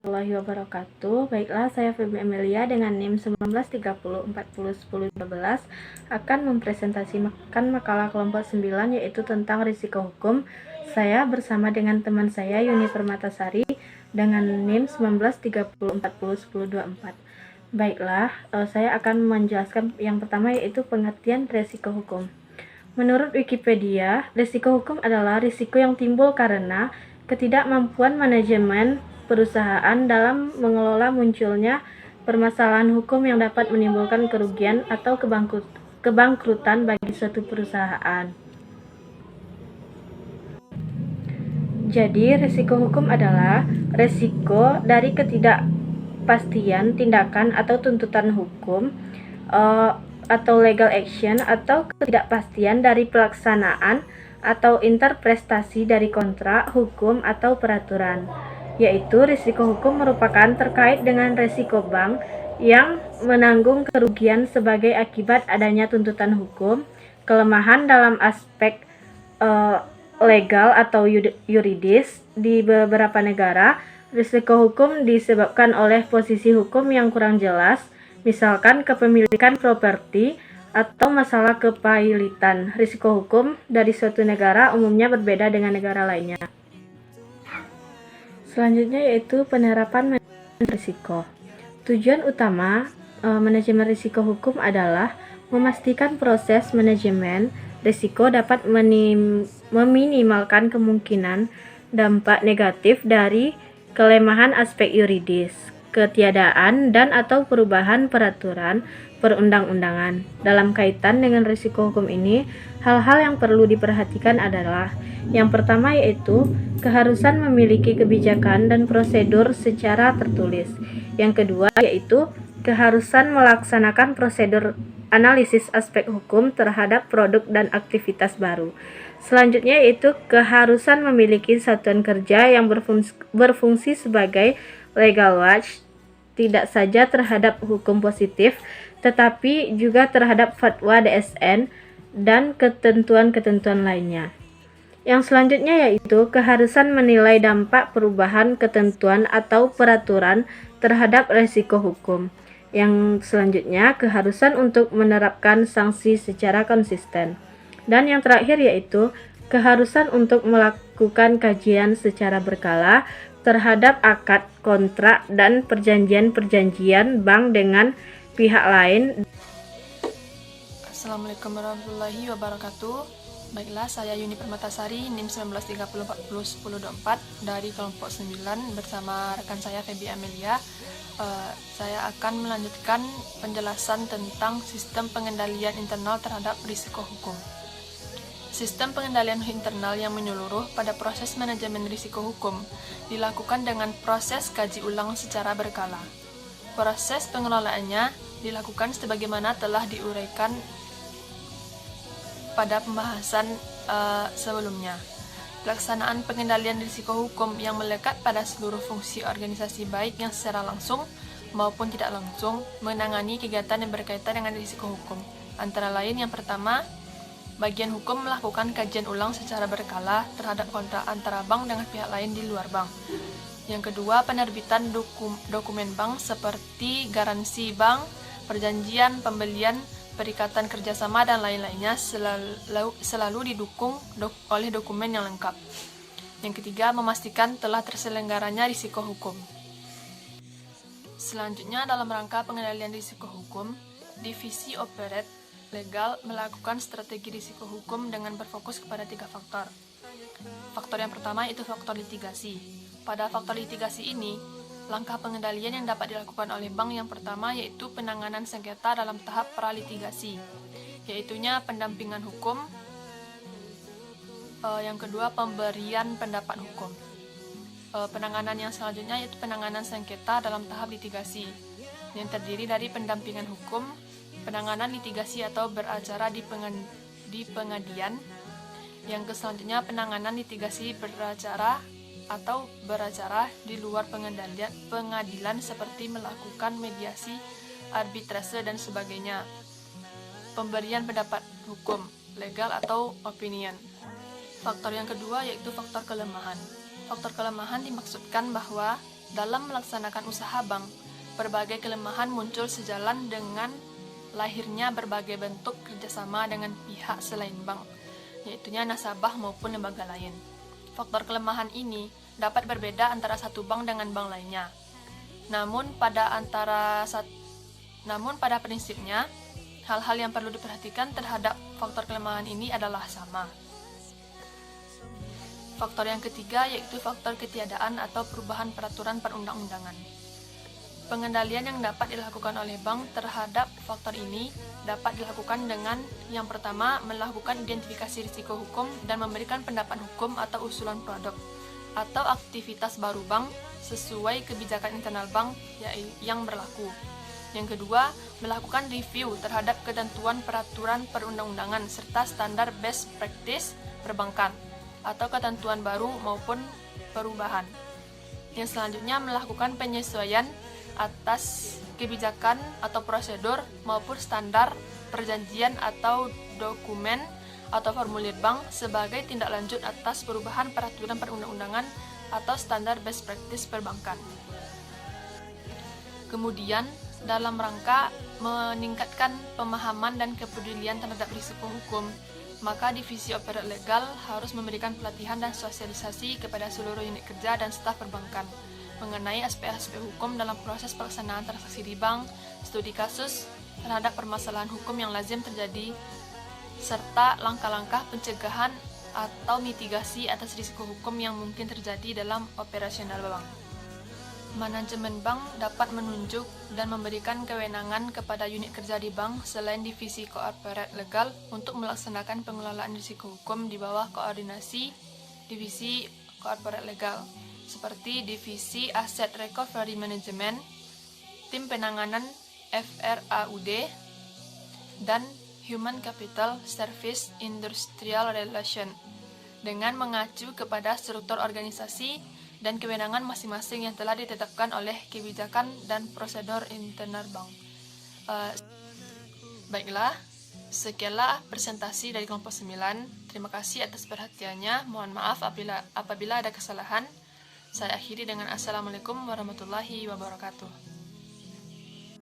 warahmatullahi wabarakatuh. Baiklah, saya Feby Amelia dengan NIM 1930401012 akan mempresentasikan makalah kelompok 9 yaitu tentang risiko hukum. Saya bersama dengan teman saya Yuni Permatasari dengan NIM 1930401024. Baiklah, saya akan menjelaskan yang pertama yaitu pengertian risiko hukum. Menurut Wikipedia, risiko hukum adalah risiko yang timbul karena ketidakmampuan manajemen perusahaan dalam mengelola munculnya permasalahan hukum yang dapat menimbulkan kerugian atau kebangkrutan bagi suatu perusahaan. Jadi, risiko hukum adalah risiko dari ketidakpastian tindakan atau tuntutan hukum atau legal action atau ketidakpastian dari pelaksanaan atau interpretasi dari kontrak, hukum, atau peraturan. Yaitu risiko hukum merupakan terkait dengan risiko bank yang menanggung kerugian sebagai akibat adanya tuntutan hukum, kelemahan dalam aspek legal atau yuridis. Di beberapa negara, risiko hukum disebabkan oleh posisi hukum yang kurang jelas, misalkan kepemilikan properti atau masalah kepailitan. Risiko hukum dari suatu negara umumnya berbeda dengan negara lainnya. Selanjutnya yaitu penerapan manajemen risiko. Tujuan utama manajemen risiko hukum adalah memastikan proses manajemen risiko dapat meminimalkan kemungkinan dampak negatif dari kelemahan aspek yuridis, ketiadaan dan atau perubahan peraturan perundang-undangan. Dalam kaitan dengan risiko hukum ini, hal-hal yang perlu diperhatikan adalah yang pertama yaitu keharusan memiliki kebijakan dan prosedur secara tertulis. Yang kedua yaitu keharusan melaksanakan prosedur analisis aspek hukum terhadap produk dan aktivitas baru. Selanjutnya yaitu keharusan memiliki satuan kerja yang berfungsi sebagai legal watch, tidak saja terhadap hukum positif, tetapi juga terhadap fatwa DSN dan ketentuan-ketentuan lainnya. Yang selanjutnya yaitu keharusan menilai dampak perubahan ketentuan atau peraturan terhadap risiko hukum. Yang selanjutnya keharusan untuk menerapkan sanksi secara konsisten. Dan yang terakhir yaitu keharusan untuk melakukan kajian secara berkala terhadap akad, kontrak, dan perjanjian-perjanjian bank dengan pihak lain. Assalamualaikum warahmatullahi wabarakatuh. Baiklah, saya Yuni Permatasari, NIM 1930401024 dari kelompok 9 bersama rekan saya Feby Amelia. Saya akan melanjutkan penjelasan tentang sistem pengendalian internal terhadap risiko hukum. Sistem pengendalian internal yang menyeluruh pada proses manajemen risiko hukum dilakukan dengan proses kaji ulang secara berkala. Proses pengelolaannya dilakukan sebagaimana telah diuraikan pada pembahasan sebelumnya. Pelaksanaan pengendalian risiko hukum yang melekat pada seluruh fungsi organisasi baik yang secara langsung maupun tidak langsung menangani kegiatan yang berkaitan dengan risiko hukum. Antara lain yang pertama, bagian hukum melakukan kajian ulang secara berkala terhadap kontrak antara bank dengan pihak lain di luar bank. Yang kedua, penerbitan dokumen bank seperti garansi bank, perjanjian pembelian, perikatan kerjasama, dan lain-lainnya selalu didukung oleh dokumen yang lengkap. Yang ketiga, memastikan telah terselenggaranya risiko hukum. Selanjutnya, dalam rangka pengendalian risiko hukum, Divisi Operate Legal melakukan strategi risiko hukum dengan berfokus kepada 3 faktor. Faktor yang pertama yaitu faktor litigasi. Pada faktor litigasi ini, langkah pengendalian yang dapat dilakukan oleh bank yang pertama yaitu penanganan sengketa dalam tahap pralitigasi, yaitunya pendampingan hukum. Yang kedua, pemberian pendapat hukum. Penanganan yang selanjutnya yaitu penanganan sengketa dalam tahap litigasi, yang terdiri dari pendampingan hukum, penanganan litigasi atau beracara di pengadilan. Yang selanjutnya penanganan litigasi beracara atau beracara di luar pengadilan seperti melakukan mediasi, arbitrase, dan sebagainya. Pemberian pendapat hukum, legal atau opinion. Faktor yang kedua yaitu faktor kelemahan. Faktor kelemahan dimaksudkan bahwa dalam melaksanakan usaha bank, berbagai kelemahan muncul sejalan dengan lahirnya berbagai bentuk kerjasama dengan pihak selain bank, yaitunya nasabah maupun lembaga lain. Faktor kelemahan ini dapat berbeda antara satu bank dengan bank lainnya. Namun pada prinsipnya, hal-hal yang perlu diperhatikan terhadap faktor kelemahan ini adalah sama. Faktor yang ketiga yaitu faktor ketiadaan atau perubahan peraturan perundang-undangan. Pengendalian yang dapat dilakukan oleh bank terhadap faktor ini dapat dilakukan dengan yang pertama, melakukan identifikasi risiko hukum dan memberikan pendapat hukum atau usulan produk atau aktivitas baru bank sesuai kebijakan internal bank yang berlaku. Yang kedua, melakukan review terhadap ketentuan peraturan perundang-undangan serta standar best practice perbankan atau ketentuan baru maupun perubahan. Yang selanjutnya, melakukan penyesuaian atas kebijakan atau prosedur maupun standar perjanjian atau dokumen atau formulir bank sebagai tindak lanjut atas perubahan peraturan perundang-undangan atau standar best practice perbankan. Kemudian, dalam rangka meningkatkan pemahaman dan kepedulian terhadap risiko hukum, maka Divisi Operat Legal harus memberikan pelatihan dan sosialisasi kepada seluruh unit kerja dan staf perbankan mengenai aspek-aspek hukum dalam proses pelaksanaan transaksi di bank, studi kasus terhadap permasalahan hukum yang lazim terjadi, serta langkah-langkah pencegahan atau mitigasi atas risiko hukum yang mungkin terjadi dalam operasional bank. Manajemen bank dapat menunjuk dan memberikan kewenangan kepada unit kerja di bank selain Divisi Korporat Legal untuk melaksanakan pengelolaan risiko hukum di bawah koordinasi Divisi Korporat Legal, seperti Divisi Asset Recovery Management, Tim Penanganan FRAUD, dan Human Capital Service Industrial Relation, dengan mengacu kepada struktur organisasi dan kewenangan masing-masing yang telah ditetapkan oleh kebijakan dan prosedur internal bank. Baiklah, sekianlah presentasi dari kelompok 9. Terima kasih atas perhatiannya. Mohon maaf apabila ada kesalahan. Saya akhiri dengan Assalamualaikum warahmatullahi wabarakatuh.